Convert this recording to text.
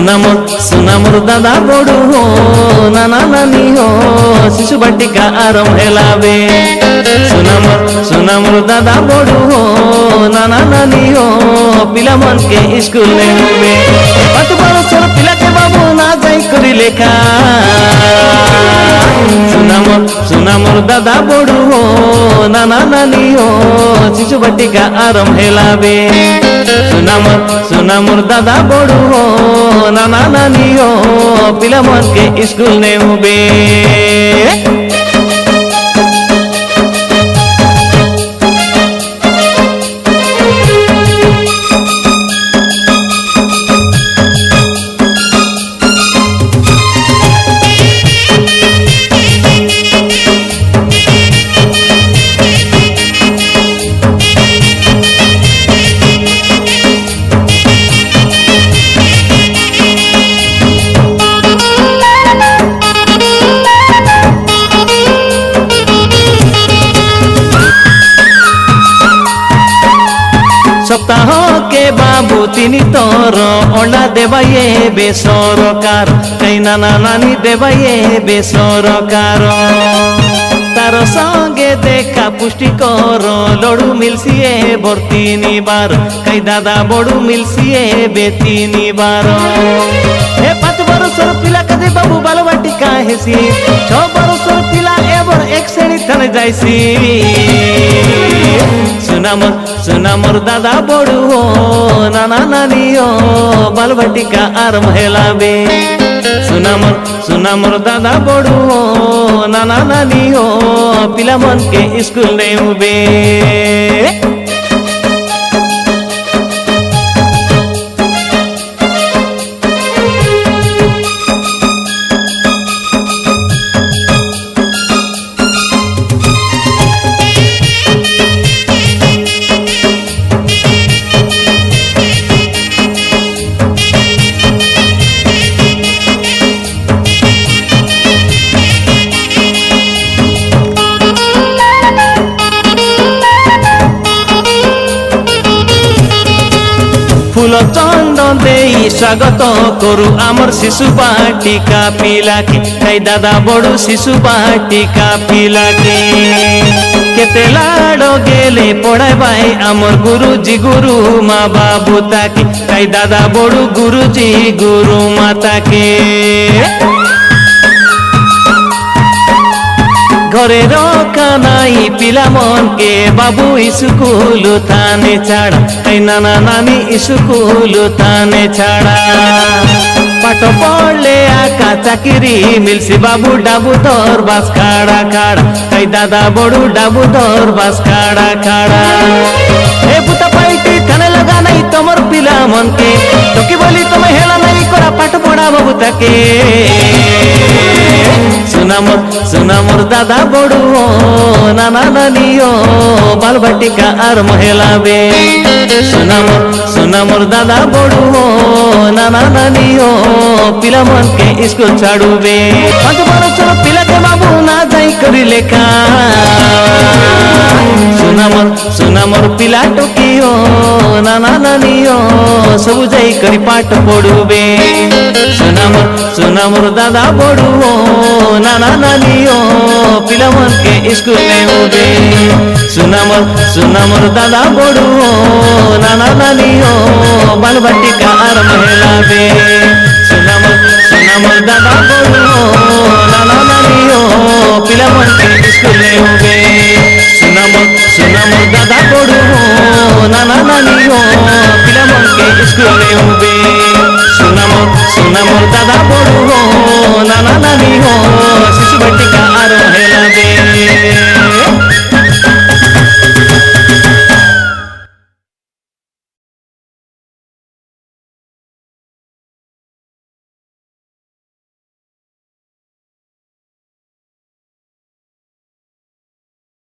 सुना मोर दादा बड़ू हो नाना नानी हो शिशु बाटिका आरंभ हेलाबे। सुना मोर दादा बड़ू हो नाना नानी हो पिला मन के स्कूल ने हुए 5 बरसर पिला के बाबू ना जाई करी लेखा। सुना मोर दादा बड़ू हो नाना नानी हो शिशु बाटिका आरंभ हेलाबे। सुना मोर दादा बड़ू हो नाना नानी हो पिला मन के स्कूल ने हुए। सप्ताह के बाबू तीन तोर अंडा देवाये बेसरकार कई नाना नानी देवाये बेसरकार तार संगे देखा पुष्टिकर लड़ू मिलसिए बर 3 बार कई दादा बड़ू मिलसिए बे 3 बार। हे 5 बरसर पिला कदे बाबू बालवाटिका हेसी 6 बरसर पिला एबर 1 श्रेणी तने जाइसी। सुना मोर दादा बड़ू हो नाना नानी हो बालवाटिका आरंभ हेलाबे। सुना मोर दादा बड़ू हो नाना नानी हो पिला मन के स्कूल ने हुए। फूल चंदन दे स्वागत करू आमर शिशु बाटिका पिला के कई दादा बड़ू शिशु बाटिका पिला के केते लाड़ गेले पढ़ाई भाई आमर गुरुजी गुरु माँ बाबू ताके कई दादा बड़ू गुरुजी गुरु माता के घरे रखा नाई पिला मन के बाबू स्कूल थाने छाड़ा कई नाना नानी स्कूल थाने छाड़ा पाठ पढ़ले आका चाकरी मिलसी बाबू डाबू धर बास खाड़ा खाड़ा कई दादा बड़ू डाबू धर बास खाड़ा खाड़ा। हे बुता पाइटी थाने लगा नहीं तमर पिला मन के टोकी बोली तुम्हें हेला नहीं करा पाठ पढ़ा बाबू ताके। सुना मोर दादा बड़ू हो नाना नानी हो बालवाटिका आरंभ हेलाबे। सुना मोर दादा बड़ू हो नाना नानी हो पिला मन के स्कूल छाड़ूबे। 5 बरसर पिला के बाबू ना जाई करी लेखा। सुना मोर पिला टोकी हो नाना नानी हो सब जाई करी पाठ पढ़ूबे। सुना मोर दादा बड़ू हो नाना नानी हो पिला मन के स्कूल में हुए। सुना मोर दादा बड़ू हो नाना नानी हो बालवाटिका आरंभ हेलाबे। सुना मोर दादा बड़ू हो नाना नानी हो पिला मन के स्कूल में हुए। सुना मोर दादा बड़ू हो नाना नानी हो पिला मन के स्कूल में हुए। सुना मोर दादा बड़ू हो